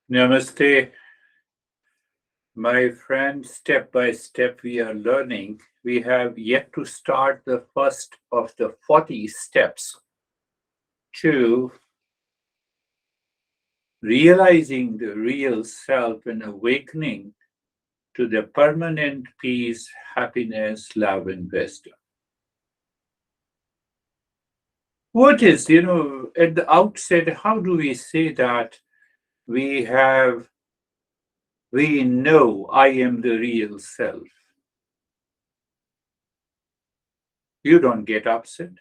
Namaste, my friend. Step by step, we are learning. We have yet to start the first of the 40 steps to realizing the real self and awakening to the permanent peace, happiness, love, and wisdom. What is, at the outset, how do we say that we have, we know I am the real self? You don't get upset.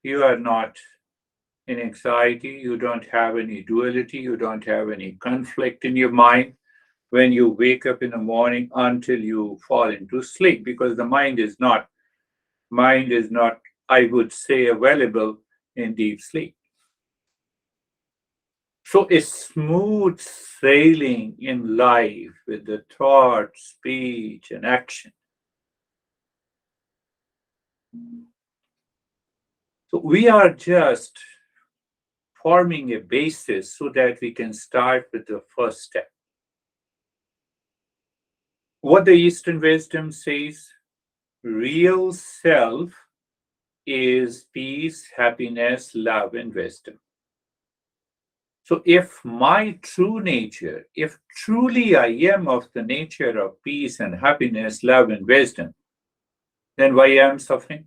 You are not in anxiety, you don't have any duality, you don't have any conflict in your mind when you wake up in the morning until you fall into sleep, because the mind is not, I would say, available in deep sleep. So a smooth sailing in life with the thought, speech, and action. So we are just forming a basis so that we can start with the first step. What the Eastern wisdom says, real self is peace, happiness, love, and wisdom. So, if my true nature, if truly I am of the nature of peace and happiness, love, and wisdom, then why I am suffering?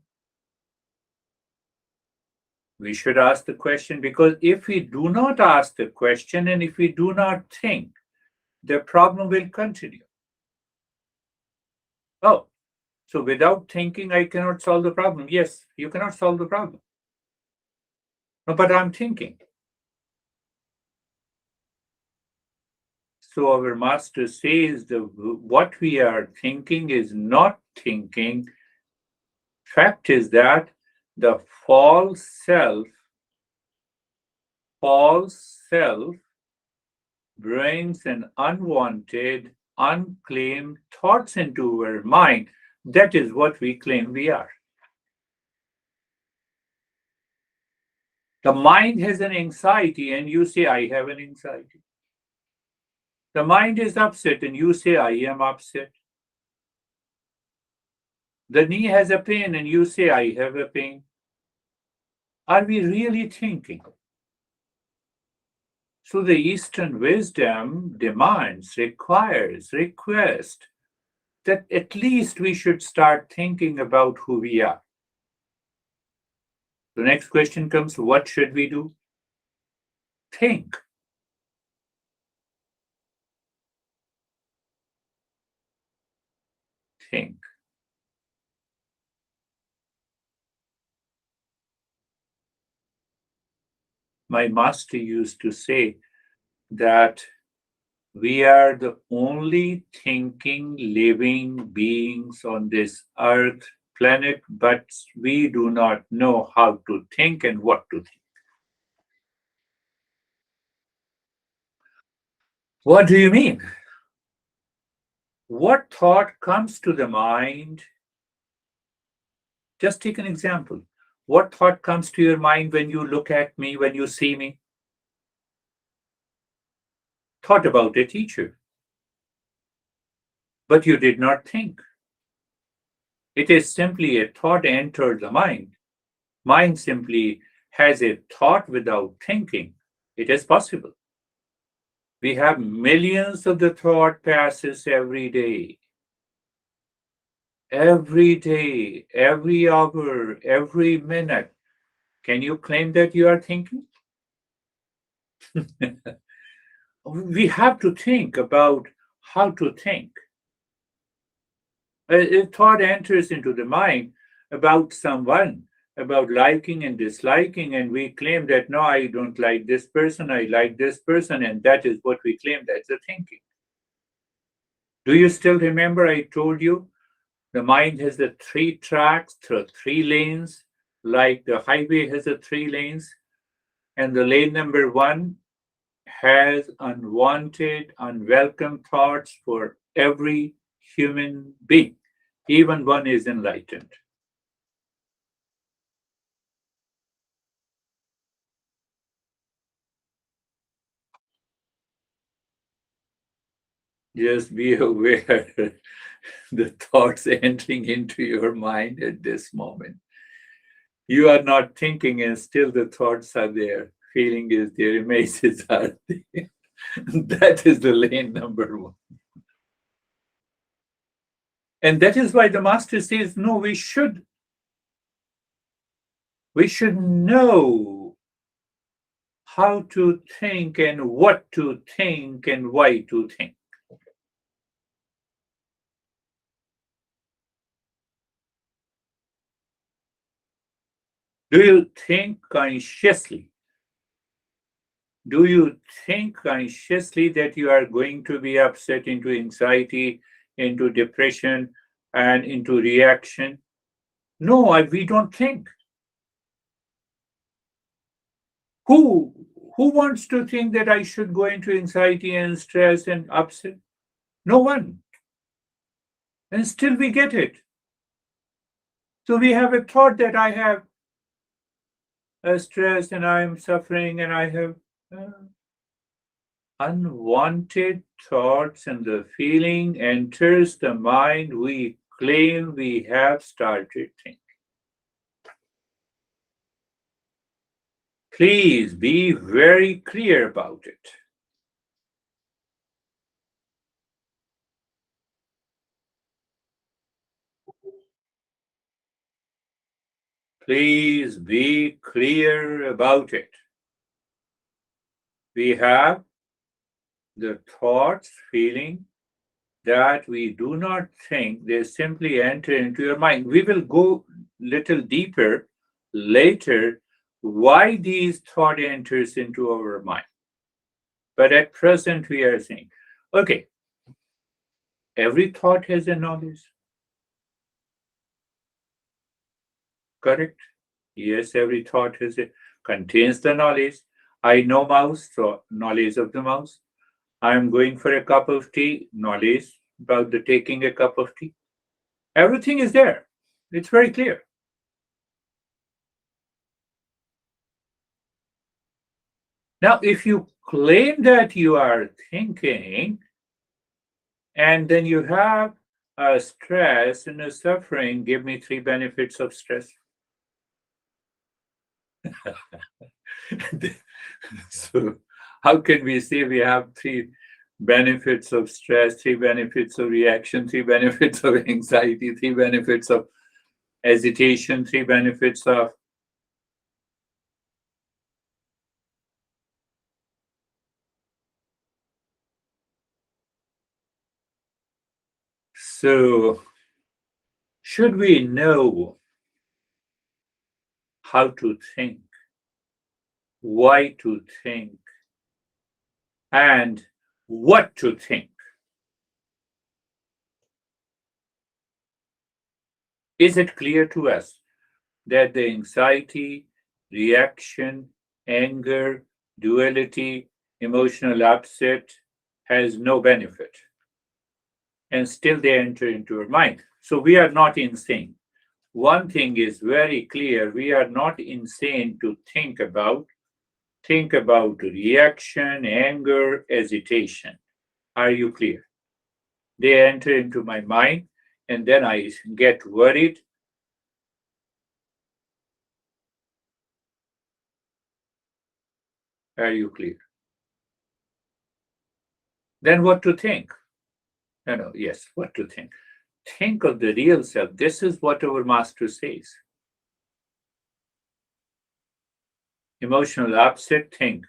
We should ask the question, because if we do not ask the question and if we do not think, the problem will continue. Oh, so without thinking, I cannot solve the problem. Yes, you cannot solve the problem. No, but I'm thinking. So our master says what we are thinking is not thinking. Fact is that the false self brings an unwanted, unclaimed thoughts into our mind. That is what we claim we are. The mind has an anxiety, and you say, I have an anxiety. The mind is upset, and you say, I am upset. The knee has a pain, and you say, I have a pain. Are we really thinking? So the Eastern wisdom demands, requires, requests that at least we should start thinking about who we are. The next question comes, what should we do? Think. Think. My master used to say that we are the only thinking living beings on this earth planet, but we do not know how to think and what to think. What do you mean? What thought comes to the mind? Just take an example. What thought comes to your mind when you look at me, when you see me? Thought about a teacher, but you did not think. It is simply a thought entered the mind. Mind simply has a thought without thinking. It is possible. We have millions of the thought passes every day. Every day, every hour, every minute. Can you claim that you are thinking? We have to think about how to think. A thought enters into the mind about someone, about liking and disliking, and we claim that no, I don't like this person, I like this person, and that is what we claim, that's the thinking. Do you still remember I told you the mind has the three tracks, three lanes, like the highway has the three lanes, and the lane number one has unwanted, unwelcome thoughts for every human being. Even one is enlightened. Just be aware the thoughts entering into your mind at this moment. You are not thinking, and still the thoughts are there. Feeling is there, images are there. That is the lane number one. And that is why the master says, no, we should know how to think and what to think and why to think. Do you think consciously? Do you think consciously that you are going to be upset into anxiety, into depression, and into reaction? No, we don't think. Who who wants to think that I should go into anxiety and stress and upset? No one. And still we get it. So we have a thought that I have a stress and I am suffering and I have uh, unwanted thoughts and the feeling enters the mind, we claim we have started thinking. Please be very clear about it. Please be clear about it. We have the thoughts, feeling that we do not think, they simply enter into your mind. We will go little deeper later why these thought enters into our mind. But at present we are saying, okay, every thought has a knowledge. Correct? Yes, every thought contains the knowledge. I know mouse, so knowledge of the mouse. I'm going for a cup of tea, knowledge about the taking a cup of tea. Everything is there. It's very clear. Now, if you claim that you are thinking and then you have a stress and a suffering, give me three benefits of stress. So, how can we say we have three benefits of stress, three benefits of reaction, three benefits of anxiety, three benefits of hesitation, three benefits of. So, should we know how to think, why to think, and what to think? Is it clear to us that the anxiety, reaction, anger, duality, emotional upset has no benefit? And still they enter into our mind. So we are not insane. One thing is very clear, we are not insane to think about reaction, anger, hesitation. Are you clear? They enter into my mind and then I get worried. Are you clear? Then what to think? No, yes, what to think? Think of the real self. This is what our master says. Emotional upset, think.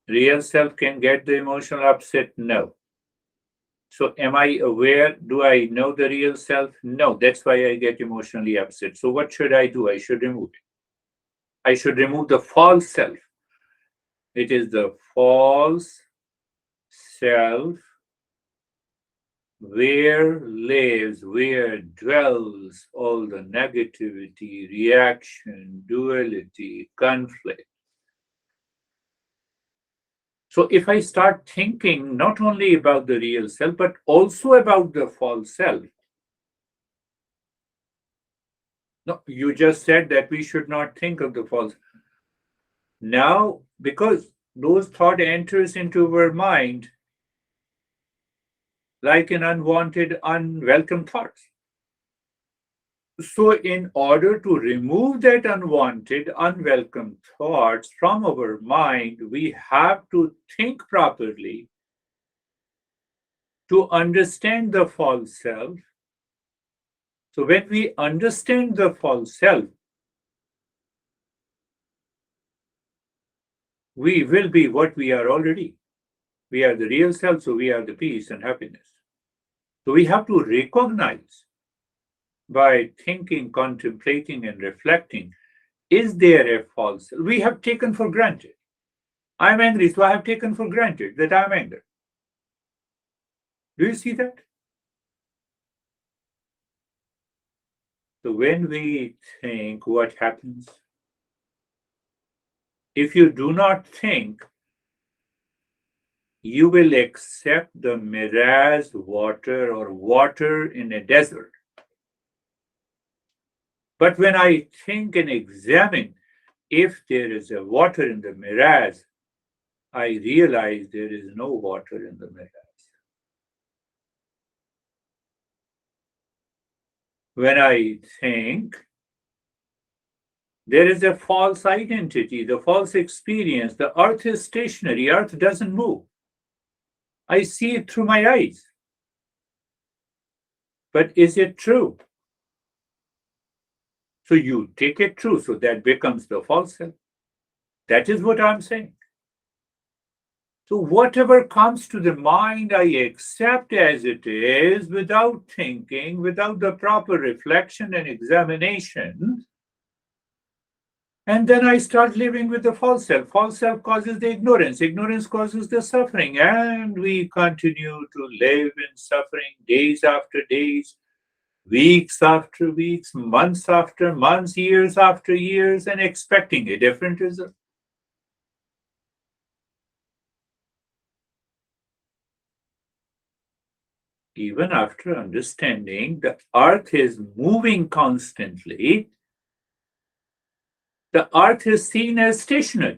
Real self can get the emotional upset? No. So, am I aware? Do I know the real self? No. That's why I get emotionally upset. So, what should I do? I should remove it. I should remove the false self. It is the false self where lives, where dwells all the negativity, reaction, duality, conflict. So if I start thinking not only about the real self, but also about the false self, no, you just said that we should not think of the false. Now, because those thought enters into our mind, like an unwanted, unwelcome thoughts. So, in order to remove that unwanted, unwelcome thoughts from our mind, we have to think properly to understand the false self. So, when we understand the false self, we will be what we are already. We are the real self, so we are the peace and happiness. So, we have to recognize by thinking, contemplating, and reflecting, is there a false self? We have taken for granted. I'm angry, so I have taken for granted that I'm angry. Do you see that? So when we think, what happens? If you do not think, you will accept the mirage water or water in a desert. But when I think and examine if there is a water in the mirage, I realize there is no water in the mirage. When I think there is a false identity, the false experience, the earth is stationary, earth doesn't move. I see it through my eyes. But is it true? So you take it true, so that becomes the false self. That is what I'm saying. So whatever comes to the mind, I accept as it is without thinking, without the proper reflection and examination. And then I start living with the false self. False self causes the ignorance. Ignorance causes the suffering. And we continue to live in suffering days after days, weeks after weeks, months after months, years after years, and expecting a different result. Even after understanding the earth is moving constantly, the earth is seen as stationary,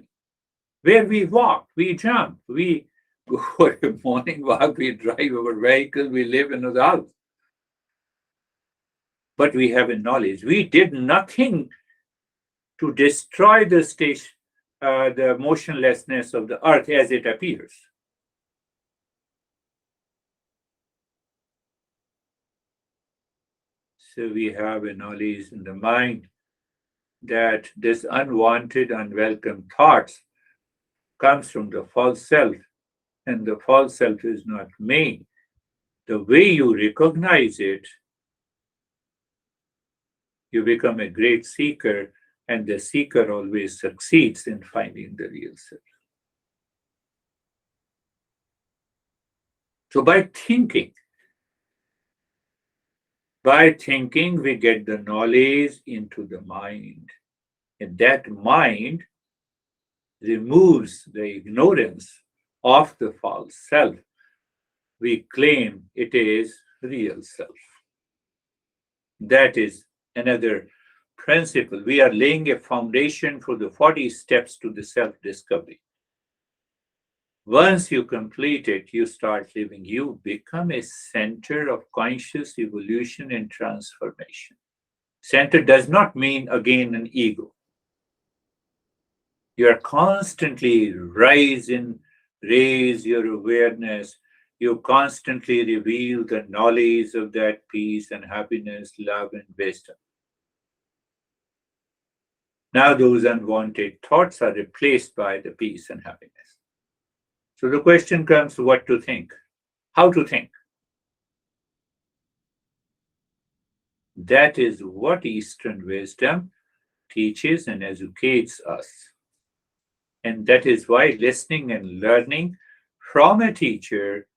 where we walk, we jump, we go for a morning walk, we drive our vehicle, we live in the house. But we have a knowledge. We did nothing to destroy the station, the motionlessness of the earth as it appears. So we have a knowledge in the mind that this unwanted, unwelcome thoughts comes from the false self, and the false self is not me. The way you recognize it, you become a great seeker, and the seeker always succeeds in finding the real self. So by thinking, we get the knowledge into the mind. And that mind removes the ignorance of the false self. We claim it is real self. That is another principle. We are laying a foundation for the 40 steps to the self discovery. Once you complete it, you start living. You become a center of conscious evolution and transformation. Center does not mean, again, an ego. You are constantly raise your awareness. You constantly reveal the knowledge of that peace and happiness, love and wisdom. Now those unwanted thoughts are replaced by the peace and happiness. So the question comes, what to think? How to think? That is what Eastern wisdom teaches and educates us. And that is why listening and learning from a teacher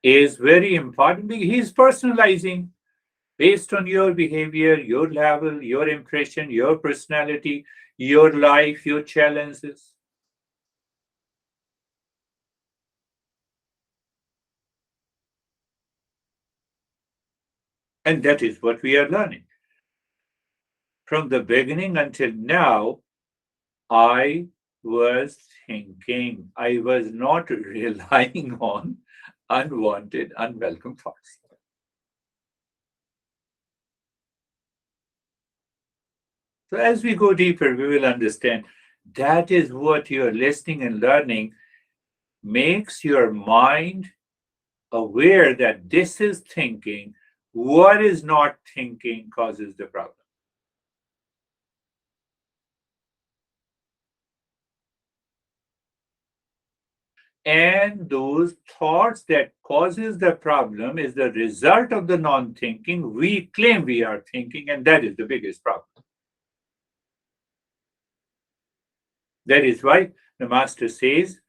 is very important because he's personalizing based on your behavior, your level, your impression, your personality, your life, your challenges. And that is what we are learning. From the beginning until now, I was thinking, I was not relying on, unwanted, unwelcome thoughts. So, as we go deeper, we will understand that is what your listening and learning makes your mind aware that this is thinking. What is not thinking causes the problem. And those thoughts that causes the problem is the result of the non-thinking we claim we are thinking, and that is the biggest problem. That is why the master says,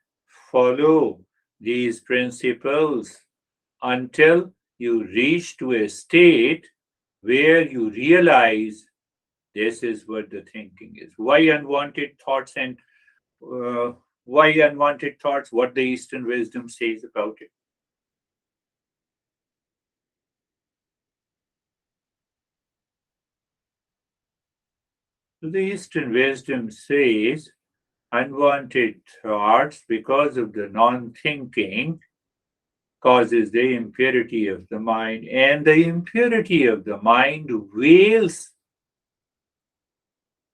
follow these principles until you reach to a state where you realize this is what the thinking is. Why unwanted thoughts and uh, why unwanted thoughts? What the Eastern wisdom says about it. So the Eastern wisdom says unwanted thoughts, because of the non-thinking, causes the impurity of the mind, and the impurity of the mind veils,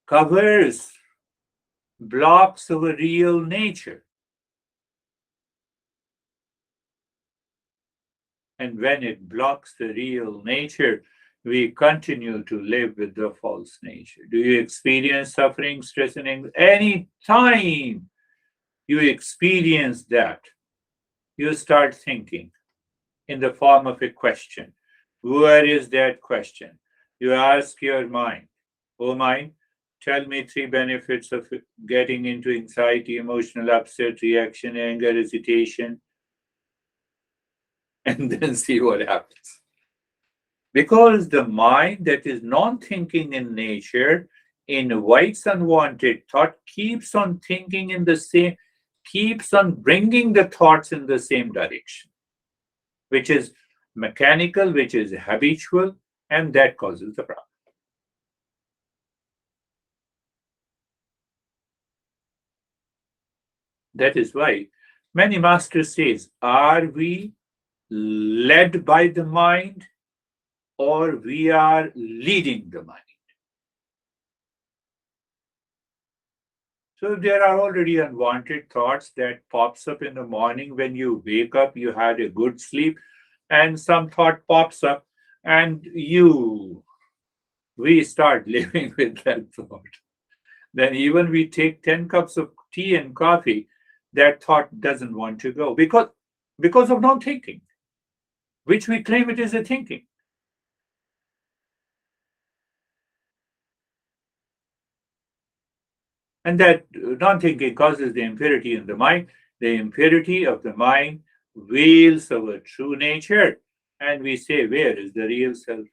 covers, blocks our real nature. And when it blocks the real nature, we continue to live with the false nature. Do you experience suffering, stress, and anxiety? Any time you experience that, you start thinking in the form of a question. Where is that question? You ask your mind, oh mind, tell me three benefits of getting into anxiety, emotional upset, reaction, anger, hesitation, and then see what happens. Because the mind that is non thinking in nature invites unwanted thought, keeps on thinking in the same, keeps on bringing the thoughts in the same direction, which is mechanical, which is habitual, and that causes the problem. That is why many masters says, are we led by the mind or we are leading the mind? So there are already unwanted thoughts that pops up in the morning when you wake up, you had a good sleep, and some thought pops up, and you we start living with that thought. Then even we take 10 cups of tea and coffee, that thought doesn't want to go because of non-thinking, which we claim it is a thinking. And that non-thinking causes the impurity in the mind. The impurity of the mind veils our true nature, and we say, where is the real self?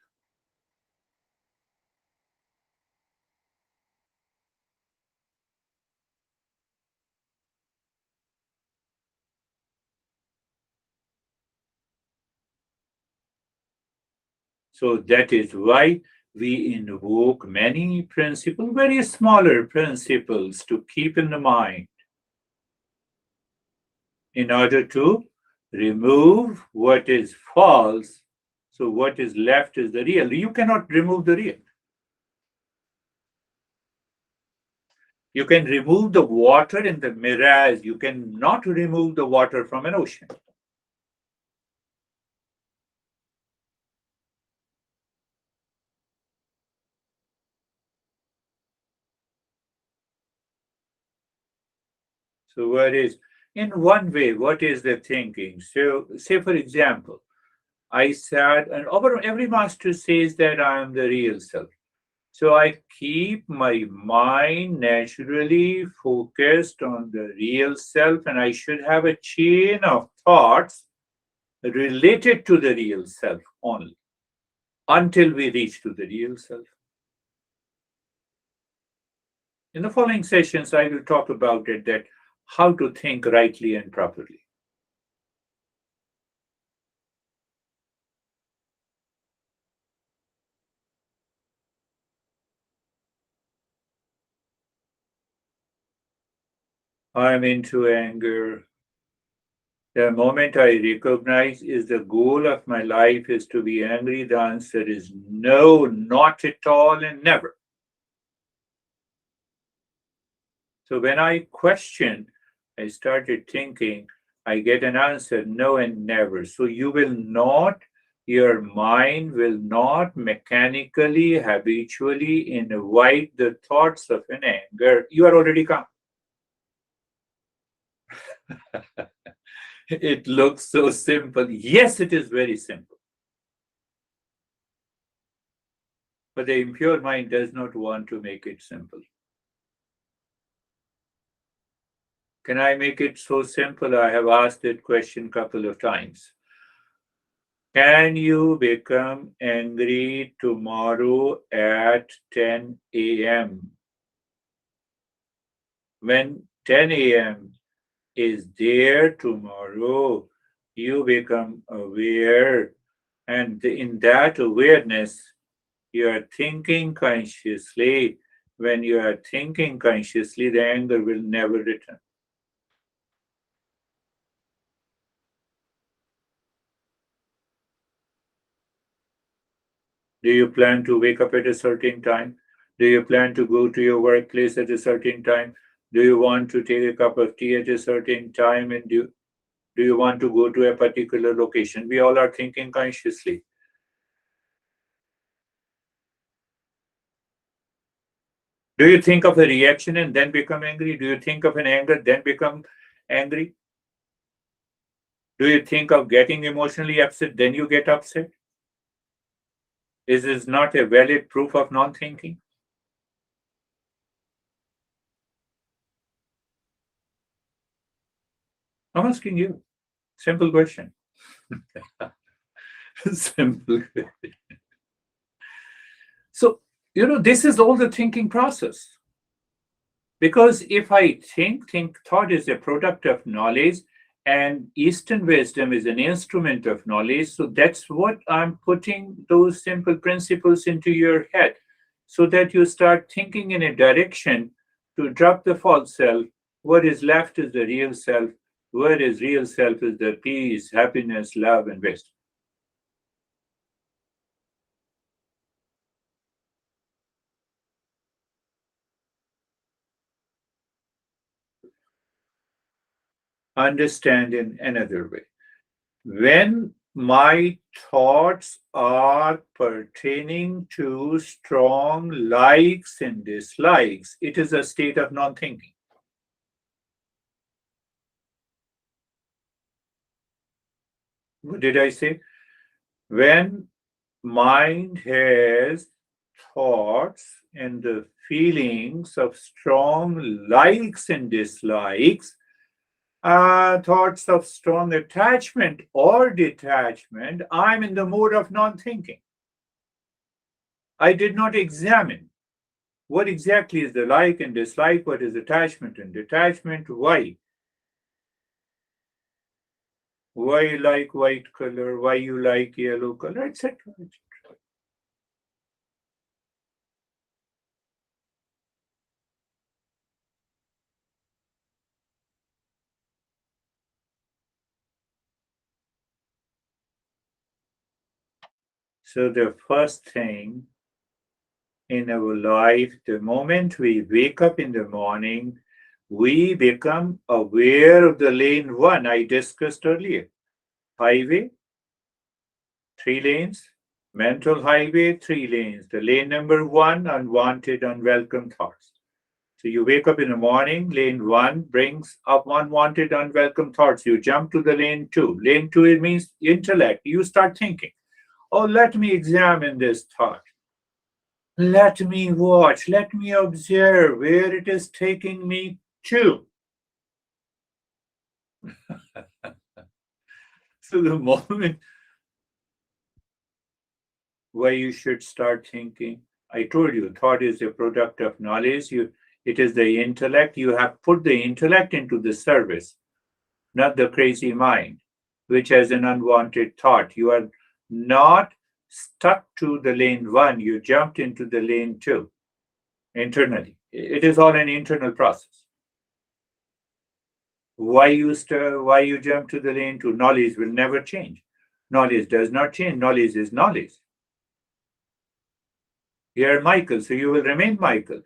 So that is why we invoke many principles, very smaller principles to keep in the mind in order to remove what is false. So what is left is the real. You cannot remove the real. You can remove the water in the mirage. You cannot remove the water from an ocean. So what is, in one way, what is the thinking? So say for example, I said, and over every master says that I am the real self. So I keep my mind naturally focused on the real self, and I should have a chain of thoughts related to the real self only until we reach to the real self. In the following sessions, I will talk about it, that how to think rightly and properly. I'm into anger. The moment I recognize is the goal of my life is to be angry, the answer is no, not at all, and never. So when I question, I started thinking, I get an answer no and never. So you will not, your mind will not mechanically, habitually invite the thoughts of an anger. You are already calm. It looks so simple. Yes, it is very simple. But the impure mind does not want to make it simple. Can I make it so simple? I have asked that question a couple of times. Can you become angry tomorrow at 10 a.m.? When 10 a.m. is there tomorrow, you become aware, and in that awareness, you are thinking consciously. When you are thinking consciously, the anger will never return. Do you plan to wake up at a certain time? Do you plan to go to your workplace at a certain time? Do you want to take a cup of tea at a certain time? And do you want to go to a particular location? We all are thinking consciously. Do you think of a reaction and then become angry? Do you think of an anger, then become angry? Do you think of getting emotionally upset, then you get upset? Is this not a valid proof of non thinking? I'm asking you. Simple question. Simple question. So, this is all the thinking process. Because if I think thought is a product of knowledge and Eastern wisdom is an instrument of knowledge. So that's what I'm putting those simple principles into your head so that you start thinking in a direction to drop the false self. What is left is the real self. What is real self is the peace, happiness, love, and wisdom. Understand in another way. When my thoughts are pertaining to strong likes and dislikes, it is a state of non thinking. What did I say? When mind has thoughts and the feelings of strong likes and dislikes, thoughts of strong attachment or detachment, I'm in the mode of non thinking. I did not examine what exactly is the like and dislike, what is attachment and detachment, why. Why you like white color, why you like yellow color, etc. So the first thing in our life, the moment we wake up in the morning, we become aware of the lane one I discussed earlier. Highway, 3 lanes, mental highway, 3 lanes. The lane number one, unwanted, unwelcome thoughts. So you wake up in the morning, lane one brings up unwanted, unwelcome thoughts. You jump to the lane two. Lane two, it means intellect. You start thinking, oh, let me examine this thought. Let me watch, let me observe where it is taking me to. So the moment where you should start thinking, I told you, thought is a product of knowledge. It is the intellect. You have put the intellect into the service, not the crazy mind, which has an unwanted thought. You are not stuck to the lane one. You jumped into the lane two internally. It is all an internal process. Why you jump to the lane to knowledge will never change. Knowledge does not change. Knowledge is knowledge. You are Michael, so you will remain Michael.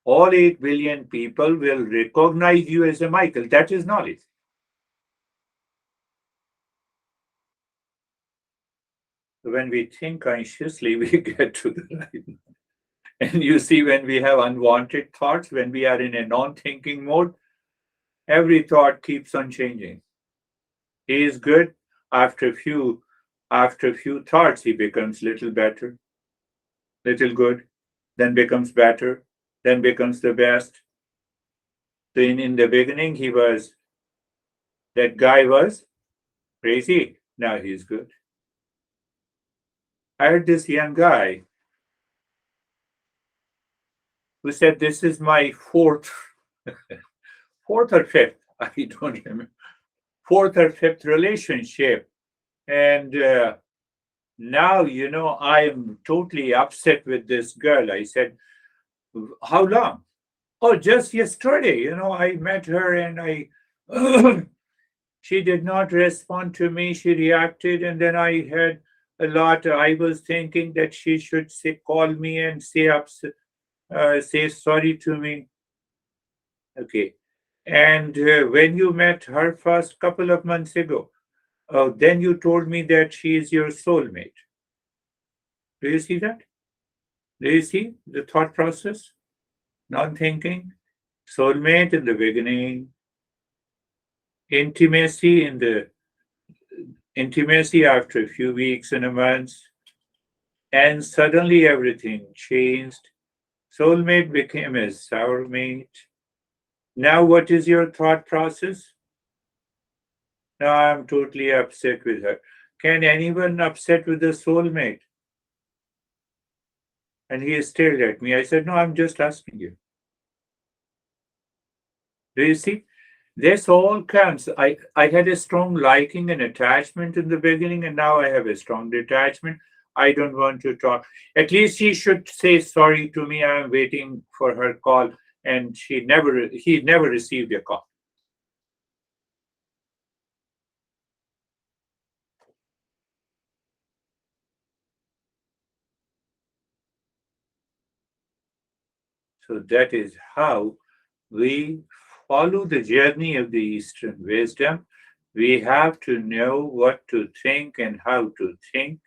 All 8 billion people will recognize you as a Michael. That is knowledge. When we think consciously, we get to the right. And you see, when we have unwanted thoughts, when we are in a non-thinking mode, every thought keeps on changing. He is good. After few thoughts, he becomes little better, little good, then becomes better, then becomes the best. So in the beginning, that guy was crazy. Now he's good. I heard this young guy who said, "This is my fourth or fifth, I don't remember, fourth or fifth relationship. And now, I'm totally upset with this girl." I said, "How long?" "Oh, just yesterday. I met her and she did not respond to me. She reacted, and then I had a lot. I was thinking that she should call me and say sorry to me." Okay. And when you met her first couple of months ago, then you told me that she is your soulmate. Do you see that? Do you see the thought process? Non thinking, soulmate in the beginning, intimacy after a few weeks and a month, and suddenly everything changed. Soulmate became a sourmate. Now, what is your thought process? Now I'm totally upset with her. Can anyone upset with a soulmate? And he stared at me. I said, "No, I'm just asking you." Do you see? This all comes. I had a strong liking and attachment in the beginning, and now I have a strong detachment. I don't want to talk. At least she should say sorry to me. I'm waiting for her call, and he never received a call. So that is how we follow the journey of the Eastern wisdom. We have to know what to think and how to think,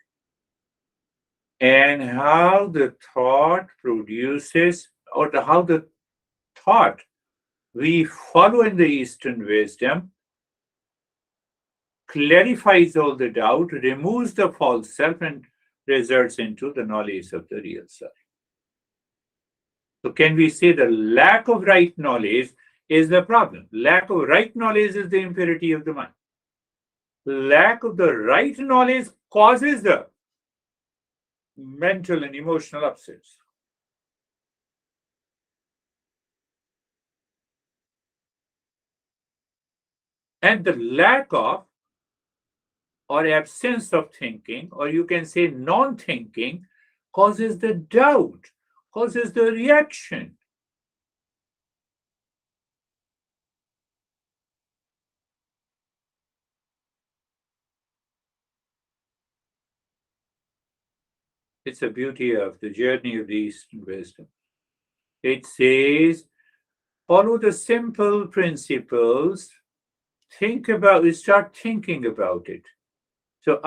and how the thought produces, how the thought we follow in the Eastern wisdom clarifies all the doubt, removes the false self, and results into the knowledge of the real self. So, can we say the lack of right knowledge is the problem? Lack of right knowledge is the impurity of the mind. Lack of the right knowledge causes the mental and emotional upsets. And the lack of or absence of thinking, or you can say non thinking, causes the doubt, causes the reaction. It's the beauty of the journey of the Eastern wisdom. It says, follow the simple principles, start thinking about it. So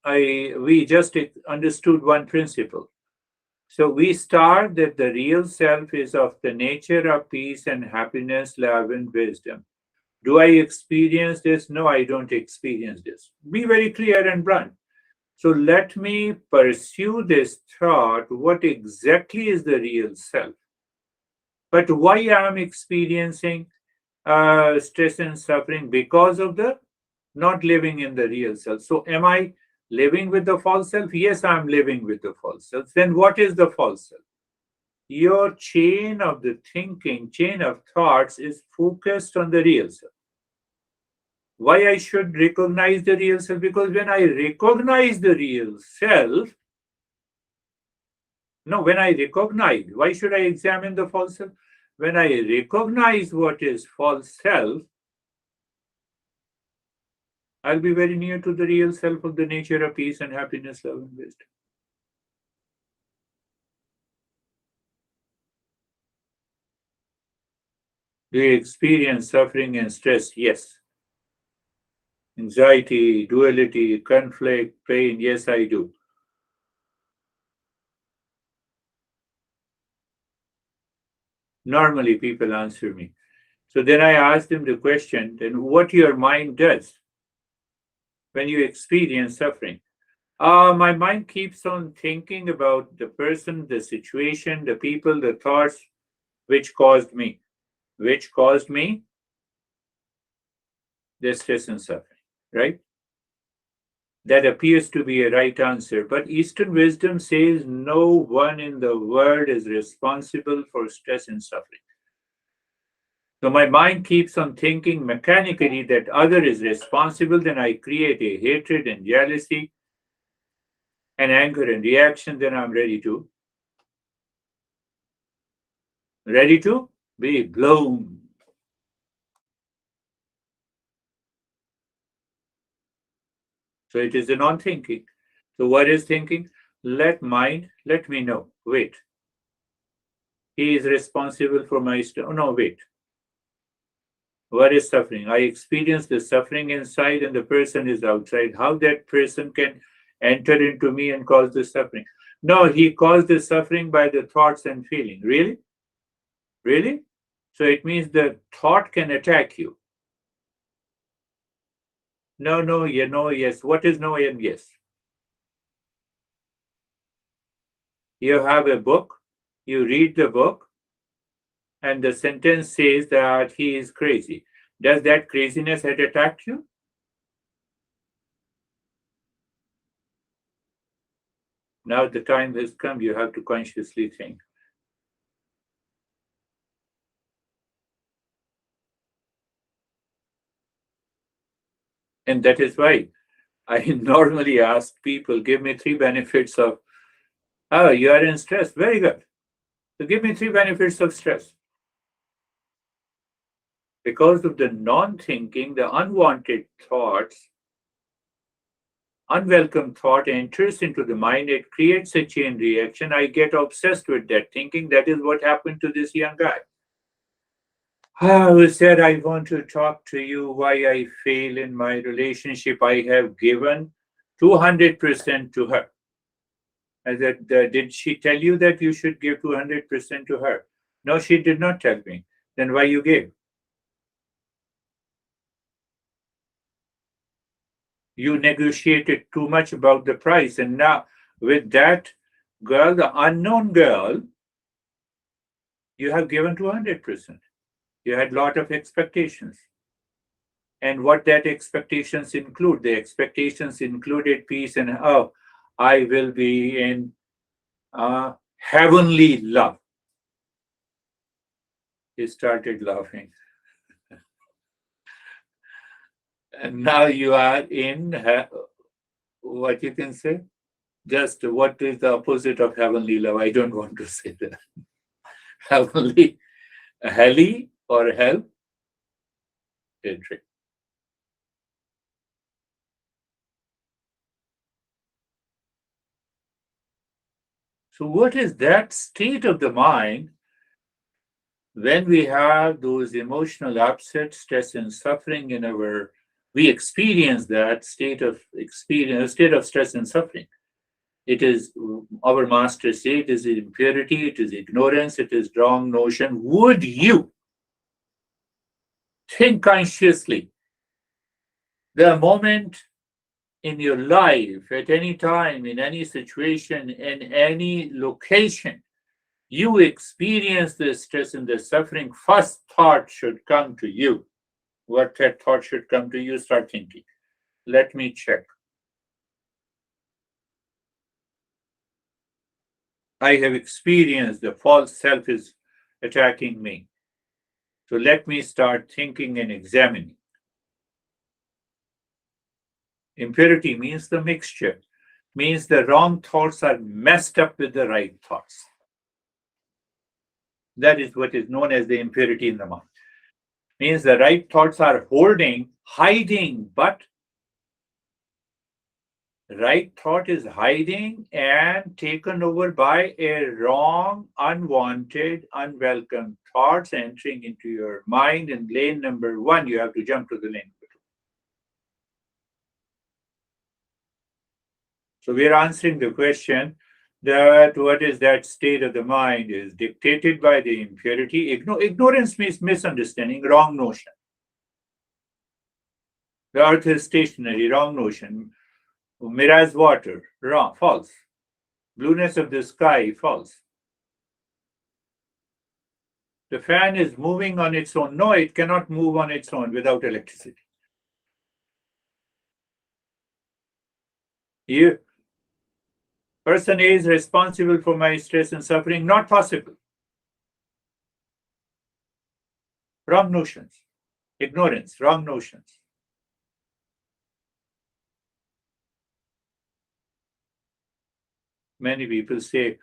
we just understood one principle. So we start that the real self is of the nature of peace and happiness, love and wisdom. Do I experience this? No, I don't experience this. Be very clear and blunt. So let me pursue this thought. What exactly is the real self? But why I'm experiencing stress and suffering? Because of the not living in the real self. So am I living with the false self? Yes, I'm living with the false self. Then what is the false self? Your chain of the thinking, chain of thoughts is focused on the real self. Why I should recognize the real self? Because when I recognize the real self, no, when I recognize, why should I examine the false self? When I recognize what is false self, I'll be very near to the real self of the nature of peace and happiness, love, and wisdom. Do you experience suffering and stress? Yes. Anxiety, duality, conflict, pain? Yes, I do. Normally, people answer me. So then I ask them the question, then what your mind does when you experience suffering? My mind keeps on thinking about the person, the situation, the people, the thoughts which caused me. Which caused me the stress and suffering, right? That appears to be a right answer. But Eastern wisdom says no one in the world is responsible for stress and suffering. So my mind keeps on thinking mechanically that other is responsible, then I create a hatred and jealousy and anger and reaction, then I'm ready to be blown. So it is a non-thinking. So what is thinking? Let mind let me know. Wait. He is responsible for my oh no, wait. What is suffering? I experience the suffering inside and the person is outside. How that person can enter into me and cause the suffering? No, he caused the suffering by the thoughts and feeling. Really? Really? So it means the thought can attack you. No, no, yeah, no, yes. What is no and yes? You have a book, you read the book, and the sentence says that he is crazy. Does that craziness had attacked you? Now the time has come, you have to consciously think. And that is why I normally ask people, give me three benefits of, oh, you are in stress. Very good. So give me three benefits of stress. Because of the non thinking, the unwanted thoughts, unwelcome thought enters into the mind, it creates a chain reaction. I get obsessed with that thinking. That is what happened to this young guy. Who said, I want to talk to you why I fail in my relationship. I have given 200% to her. I said, did she tell you that you should give 200% to her? No, she did not tell me. Then why you gave? You negotiated too much about the price. And now with that girl, the unknown girl, you have given 200%. You had a lot of expectations. And what that expectations include? The expectations included peace and, oh, I will be in heavenly love. He started laughing. And now you are in what you can say? Just what is the opposite of heavenly love? I don't want to say that. Heavenly, helly or hell? Hatred. So, what is that state of the mind when we have those emotional upset, stress, and suffering in our? We experience that state of stress and suffering. It is our masters say it is impurity, it is ignorance, it is wrong notion. Would you think consciously the moment in your life, at any time, in any situation, in any location, you experience the stress and the suffering, first thought should come to you. What that thought should come to you, start thinking. Let me check. I have experienced the false self is attacking me. So let me start thinking and examining. Impurity means the mixture, means the wrong thoughts are messed up with the right thoughts. That is what is known as the impurity in the mind. Means the right thoughts are holding, hiding, but right thought is hiding and taken over by a wrong, unwanted, unwelcome thoughts entering into your mind. In lane number one, you have to jump to the lane number two. So we are answering the question that what is that state of the mind is dictated by the impurity. Ignorance means misunderstanding, wrong notion. The earth is stationary, wrong notion. Mirage water, wrong, false. Blueness of the sky, false. The fan is moving on its own. No, it cannot move on its own without electricity. You, person A is responsible for my stress and suffering. Not possible. Wrong notions. Ignorance, wrong notions. Many people say,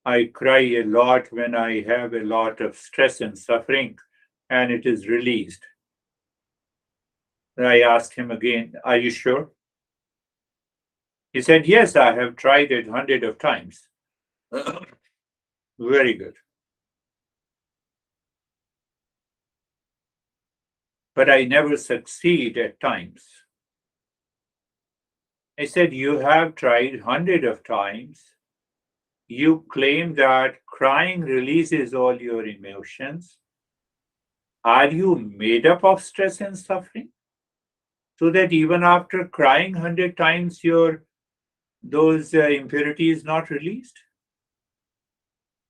I cry a lot when I have a lot of stress and suffering, and it is released. I asked him again, are you sure? He said, yes, I have tried it hundreds of times. Very good. But I never succeed at times. I said, you have tried hundreds of times. You claim that crying releases all your emotions. Are you made up of stress and suffering? So that even after crying 100 times, your those impurities not released?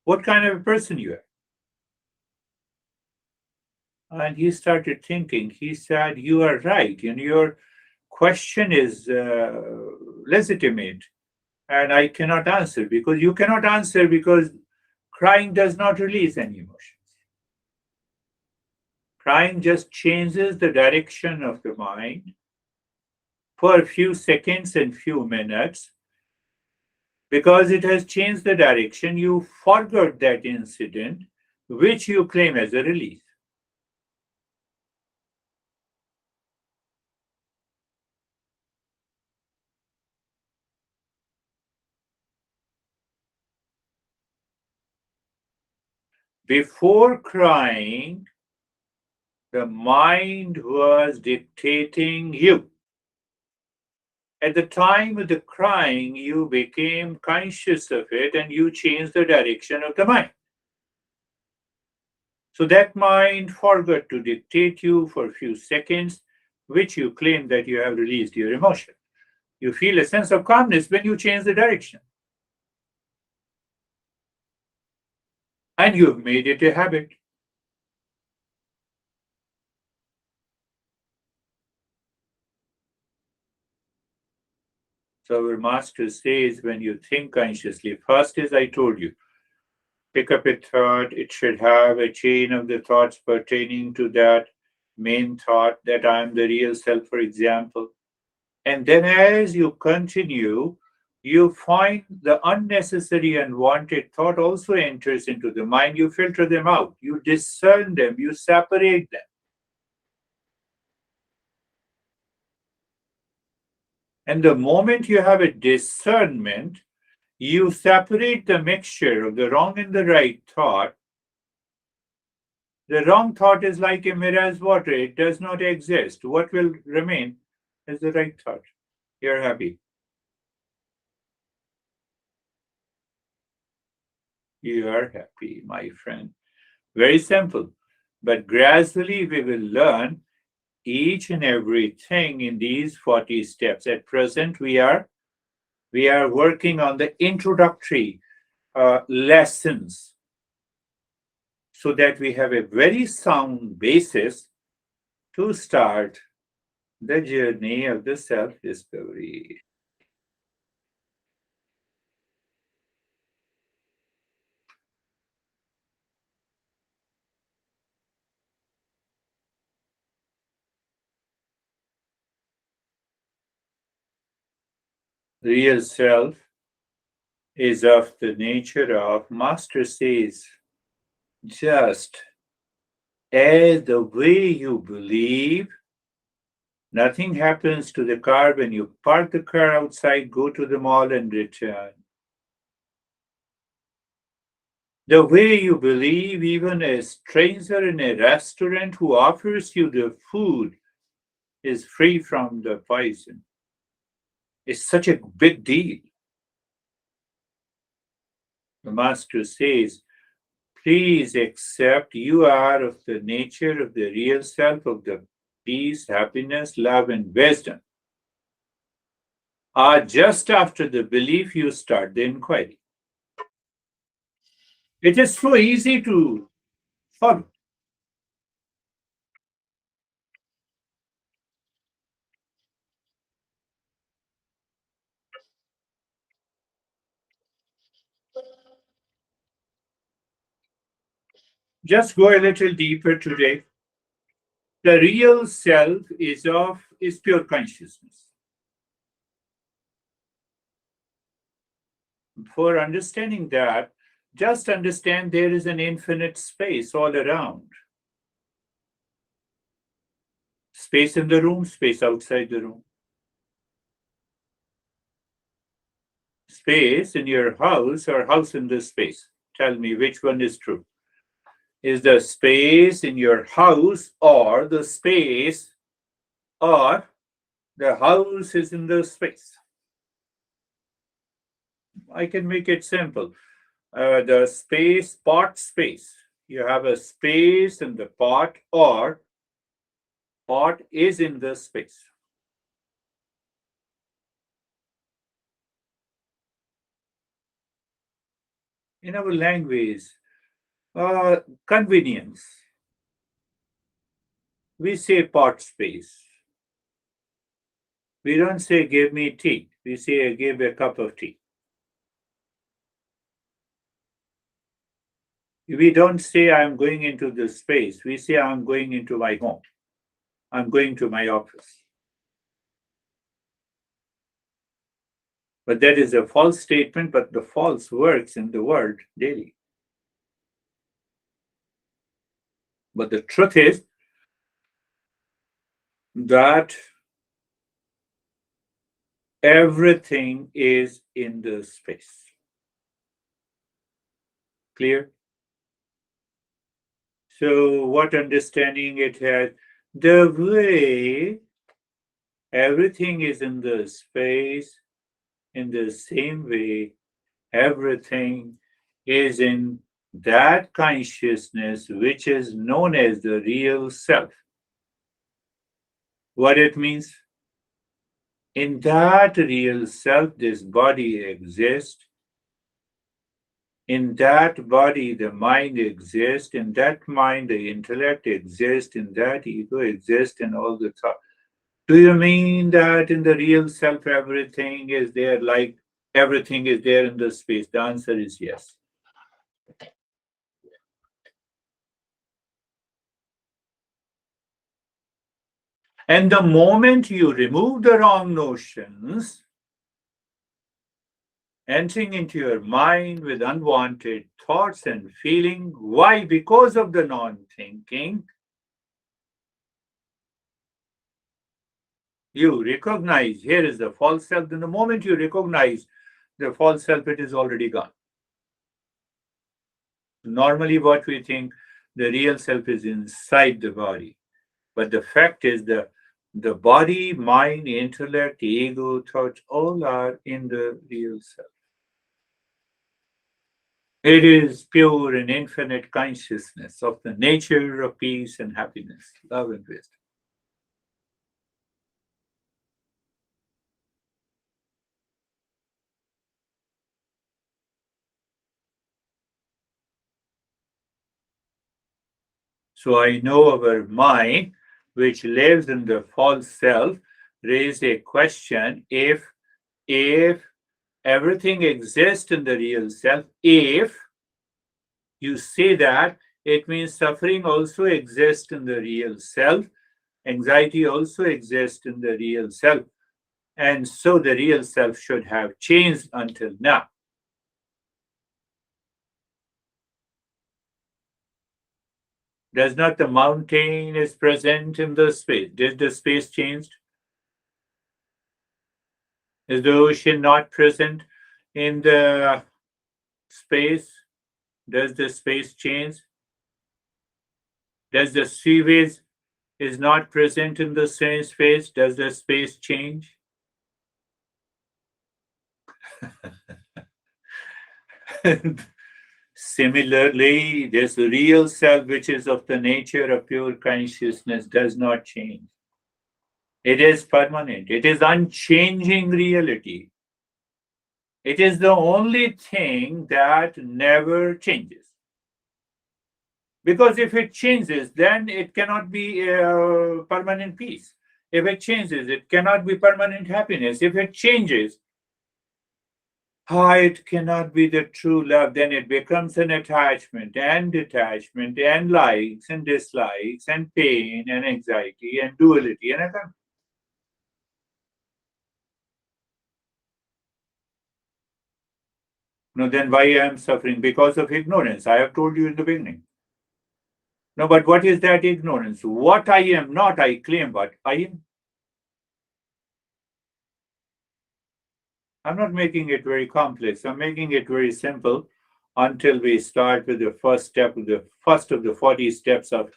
What kind of a person you are? And he started thinking. He said, you are right. Your question is legitimate. And I cannot answer because you cannot answer because crying does not release any emotions. Crying just changes the direction of the mind for a few seconds and few minutes. Because it has changed the direction, you forgot that incident, which you claim as a release. Before crying, the mind was dictating you. At the time of the crying, you became conscious of it and you changed the direction of the mind. So that mind forgot to dictate you for a few seconds, which you claim that you have released your emotion. You feel a sense of calmness when you change the direction. And you've made it a habit. So our master says when you think consciously, first is I told you, pick up a thought, it should have a chain of the thoughts pertaining to that main thought that I am the real self, for example. And then as you continue, you find the unnecessary and wanted thought also enters into the mind. You filter them out, you discern them, you separate them. And the moment you have a discernment, you separate the mixture of the wrong and the right thought. The wrong thought is like a mirage water, it does not exist. What will remain is the right thought. You're happy. You are happy, my friend. Very simple. But gradually we will learn each and everything in these 40 steps. At present, we are working on the introductory lessons so that we have a very sound basis to start the journey of the self discovery. Real self is of the nature of, Master says, just as the way you believe. Nothing happens to the car when you park the car outside, go to the mall, and return. The way you believe, even a stranger in a restaurant who offers you the food is free from the poison. It's such a big deal. The Master says, please accept you are of the nature of the real self, of the peace, happiness, love, and wisdom. Just after the belief, you start the inquiry. It is so easy to follow. Just go a little deeper today. The real self is pure consciousness. For understanding that, just understand there is an infinite space all around. Space in the room, space outside the room. Space in your house or house in this space. Tell me which one is true. Is the space in your house or the space or the house is in the space? I can make it simple. The space, pot space. You have a space in the pot or pot is in the space. In our language, convenience. We say pot space. We don't say give me tea. We say give a cup of tea. We don't say I'm going into this space. We say I'm going into my home. I'm going to my office. But that is a false statement, but the false works in the world daily. But the truth is that everything is in the space. Clear? So, what understanding it has? The way everything is in the space, in the same way, everything is in that consciousness which is known as the real self. What it means? In that real self, this body exists. In that body, the mind exists. In that mind, the intellect exists. In that ego exists, and all the thought. Do you mean that in the real self, everything is there, like everything is there in the space? The answer is yes. And the moment you remove the wrong notions, entering into your mind with unwanted thoughts and feeling, why? Because of the non-thinking, you recognize here is the false self. Then the moment you recognize the false self, it is already gone. Normally, what we think, the real self is inside the body. But the fact is the body, mind, intellect, ego, thoughts, all are in the real self. It is pure and infinite consciousness of the nature of peace and happiness, love and wisdom. So I know our mind, which lives in the false self, raised a question if everything exists in the real self, if you say that, it means suffering also exists in the real self, anxiety also exists in the real self. And so the real self should have changed until now. Does not the mountain is present in the space? Did the space changed? Is the ocean not present in the space? Does the space change? Does the sewage is not present in the same space? Does the space change? Similarly, this real self, which is of the nature of pure consciousness, does not change. It is permanent. It is unchanging reality. It is the only thing that never changes. Because if it changes, then it cannot be permanent peace. If it changes, it cannot be permanent happiness. If it changes, it cannot be the true love. Then it becomes an attachment and detachment and likes and dislikes and pain and anxiety and duality and a no, then why I am suffering? Because of ignorance. I have told you in the beginning. No, but what is that ignorance? What I am not, I claim what I am. I'm not making it very complex. I'm making it very simple until we start with the first step, the first of the 40 steps of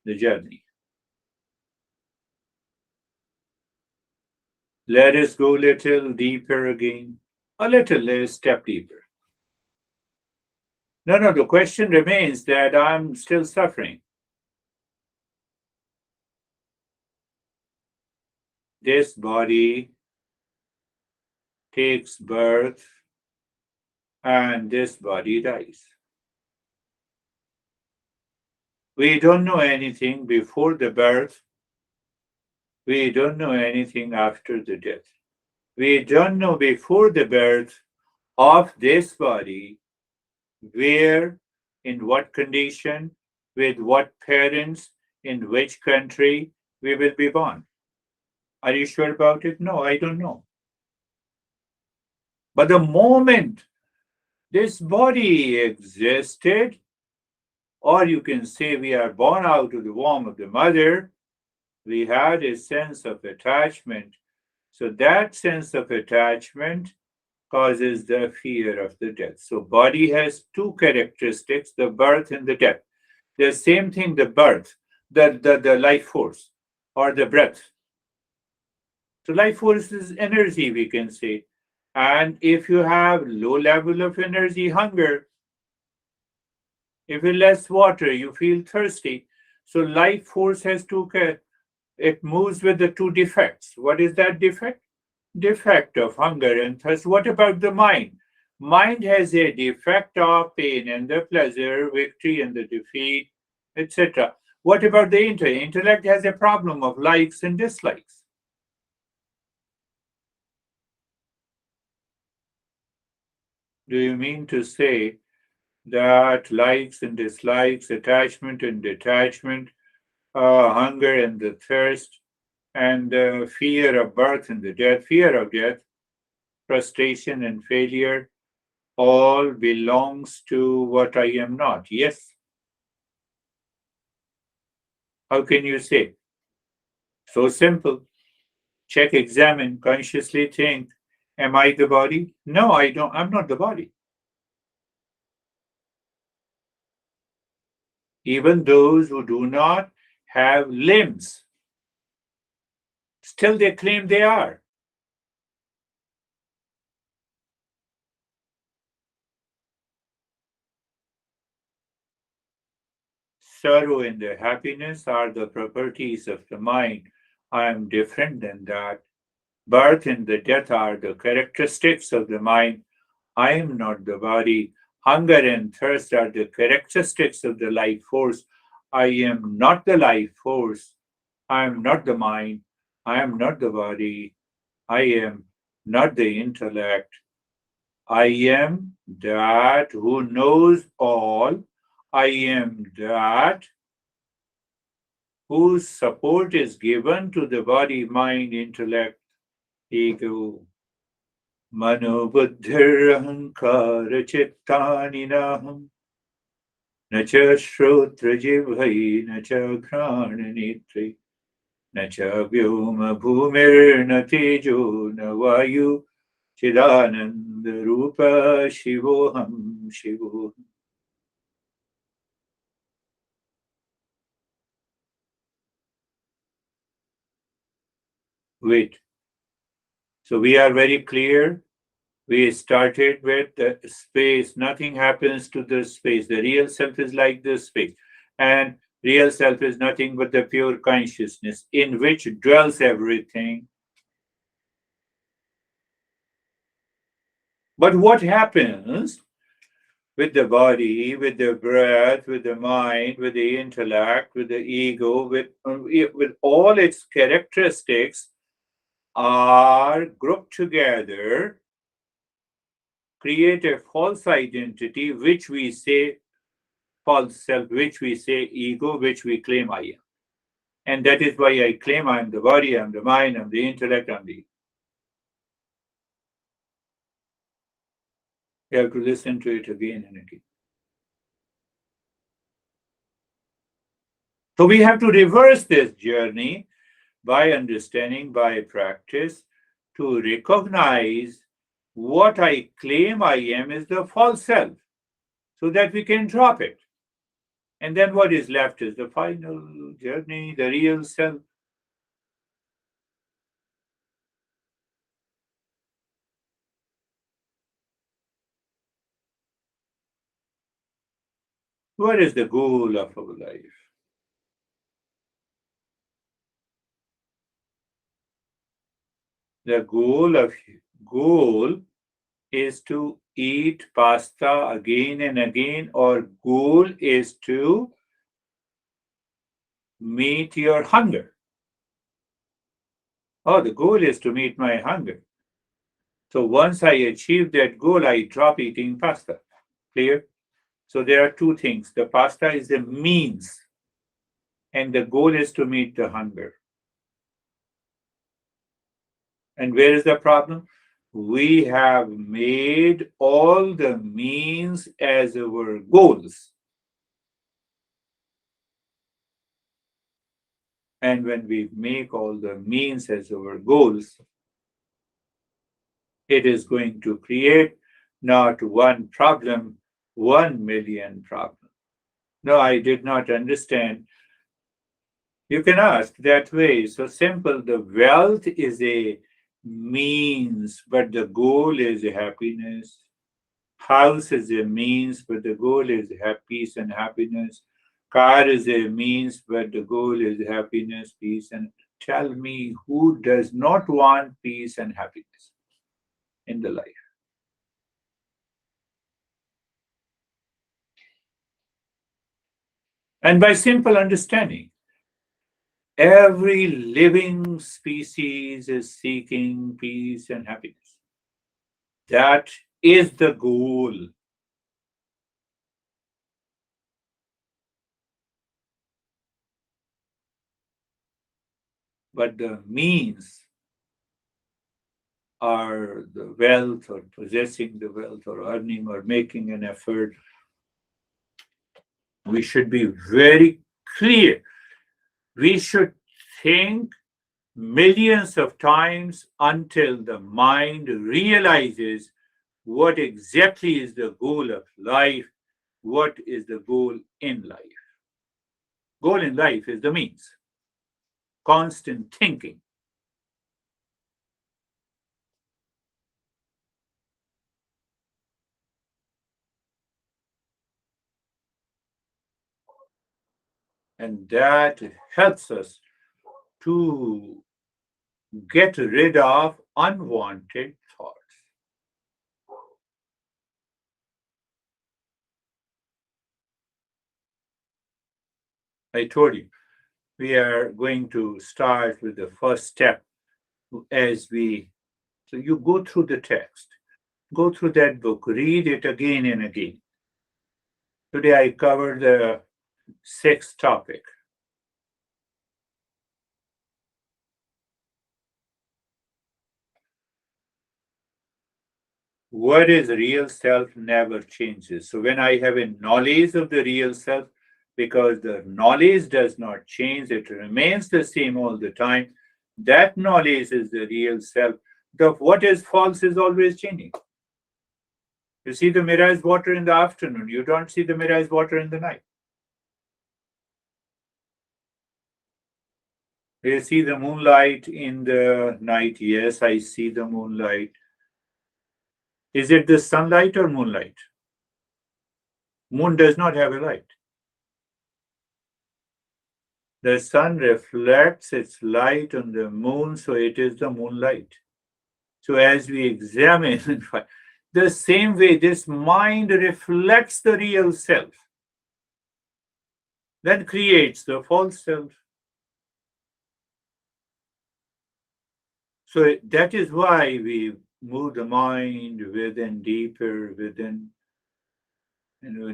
the journey. Let us go a little deeper again, a little step deeper. No, the question remains that I'm still suffering. This body takes birth and this body dies. We don't know anything before the birth. We don't know anything after the death. We don't know before the birth of this body where, in what condition, with what parents, in which country we will be born. Are you sure about it? No, I don't know. But the moment this body existed, or you can say we are born out of the womb of the mother, we had a sense of attachment. So that sense of attachment causes the fear of the death. So body has two characteristics, the birth and the death. The same thing, the birth, the life force or the breath. So life force is energy, we can say. And if you have low level of energy, hunger, if you less water, you feel thirsty. So life force has two, it moves with the two defects. What is that defect? Defect of hunger and thirst. What about the mind? Mind has a defect of pain and the pleasure, victory and the defeat, etc. What about the intellect? Intellect has a problem of likes and dislikes. Do you mean to say that likes and dislikes, attachment and detachment, hunger and the thirst, and fear of birth and the death, fear of death, frustration and failure, all belongs to what I am not? Yes. How can you say? So simple. Check, examine, consciously think. Am I the body? No, I don't. I'm not the body. Even those who do not have limbs, still they claim they are. Sorrow and the happiness are the properties of the mind. I am different than that. Birth and the death are the characteristics of the mind. I am not the body. Hunger and thirst are the characteristics of the life force. I am not the life force. I am not the mind. I am not the body. I am not the intellect. I am that who knows all. I am that whose support is given to the body, mind, intellect, ego. Mano buddhir ahankara chittani naham न च श्रोत्रजिह्वै न च घ्राणनेत्रै न च व्योमभूमिर्न तेजो न वायु चिदानन्दरूप शिवोऽहं शिवोऽहम्. Wait. So we are very clear. We started with the space. Nothing happens to the space. The real self is like the space. And real self is nothing but the pure consciousness in which dwells everything. But what happens with the body, with the breath, with the mind, with the intellect, with the ego, with all its characteristics are grouped together, create a false identity, which we say false self, which we say ego, which we claim I am. And that is why I claim I'm the body, I'm the mind, I'm the intellect, I'm the ego. You have to listen to it again and again. So we have to reverse this journey by understanding, by practice, to recognize what I claim I am is the false self, so that we can drop it. And then what is left is the final journey, the real self. What is the goal of our life? The goal is to eat pasta again and again, or goal is to meet your hunger. Oh, the goal is to meet my hunger. So once I achieve that goal, I drop eating pasta. Clear? So there are two things. The pasta is the means, and the goal is to meet the hunger. And where is the problem? We have made all the means as our goals. And when we make all the means as our goals, it is going to create not one problem, 1,000,000 problems. No, I did not understand. You can ask that way. So simple. The wealth is a means, but the goal is happiness. House is a means, but the goal is peace and happiness. Car is a means, but the goal is happiness, peace, and tell me who does not want peace and happiness in the life? And by simple understanding, every living species is seeking peace and happiness. That is the goal. But the means are the wealth, or possessing the wealth, or earning, or making an effort. We should be very clear. We should think millions of times until the mind realizes what exactly is the goal of life, what is the goal in life. Goal in life is the means, constant thinking. And that helps us to get rid of unwanted thoughts. I told you, we are going to start with the first step as we. So you go through the text, go through that book, read it again and again. Today I covered the sixth topic. What is real self never changes. So when I have a knowledge of the real self, because the knowledge does not change, it remains the same all the time. That knowledge is the real self. The what is false is always changing. You see the mirror is water in the afternoon. You don't see the mirror is water in the night. You see the moonlight in the night. Yes, I see the moonlight. Is it the sunlight or moonlight? Moon does not have a light. The sun reflects its light on the moon, so it is the moonlight. So as we examine, the same way this mind reflects the real self, then creates the false self. So that is why we move the mind within, deeper within,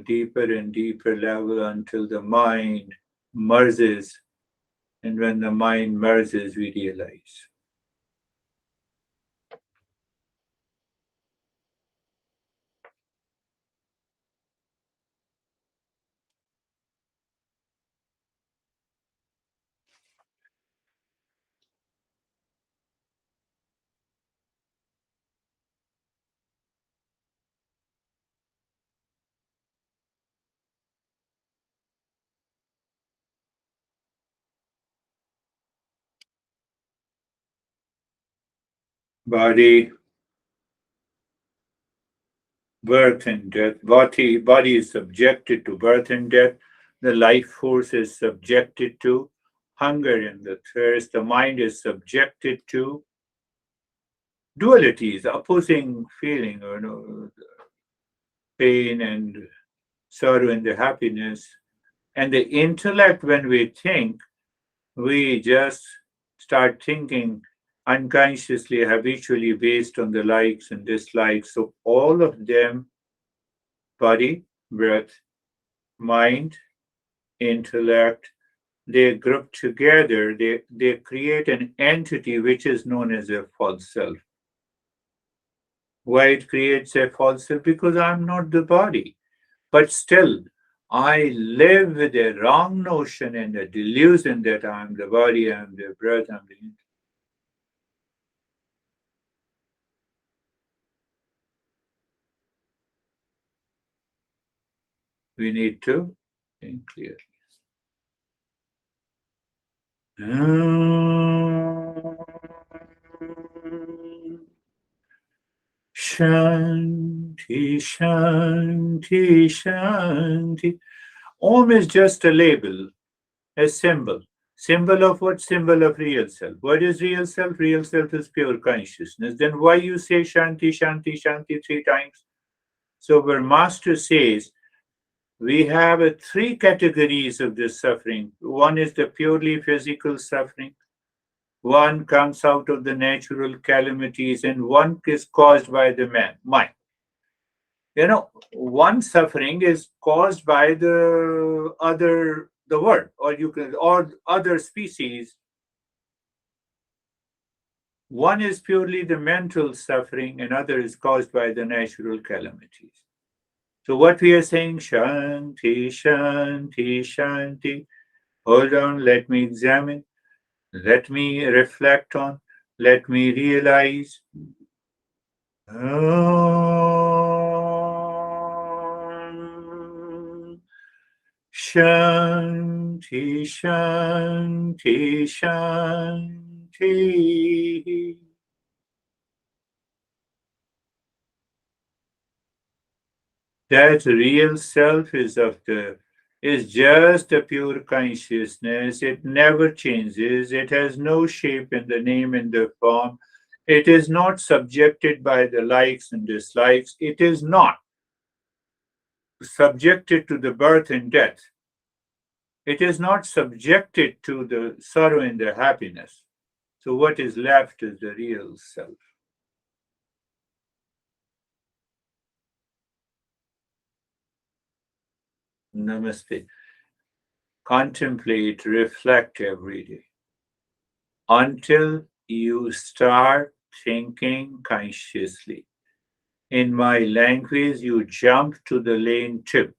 deeper and deeper level until the mind merges. And when the mind merges, we realize. Body, birth and death. Body is subjected to birth and death. The life force is subjected to hunger and the thirst. The mind is subjected to dualities, opposing feeling, pain and sorrow and the happiness. And the intellect, when we think, we just start thinking unconsciously, habitually based on the likes and dislikes. So all of them, body, breath, mind, intellect, they group together, they create an entity which is known as a false self. Why it creates a false self? Because I'm not the body. But still, I live with a wrong notion and a delusion that I'm the body, I'm the breath, I'm the. We need to think clearly. Shanti, Shanti, Shanti. Om is just a label, a symbol. Symbol of what? Symbol of real self. What is real self? Real self is pure consciousness. Then why you say Shanti, Shanti, Shanti three times? So our master says we have three categories of this suffering. One is the purely physical suffering. One comes out of the natural calamities, and one is caused by the mind. One suffering is caused by the world, or other species. One is purely the mental suffering, another is caused by the natural calamities. So what we are saying, Shanti, Shanti, Shanti. Hold on, let me examine, let me reflect on, let me realize. Shanti, Shanti, Shanti. That real self is just a pure consciousness. It never changes. It has no shape in the name and the form. It is not subjected by the likes and dislikes. It is not subjected to the birth and death. It is not subjected to the sorrow and the happiness. So what is left is the real self. Namaste. Contemplate, reflect every day until you start thinking consciously. In my language, you jump to the lane 2.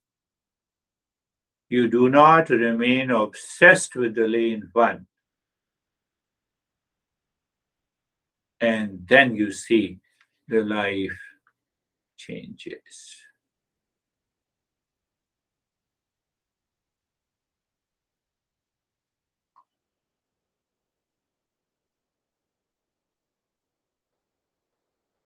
You do not remain obsessed with the lane 1. And then you see the life changes.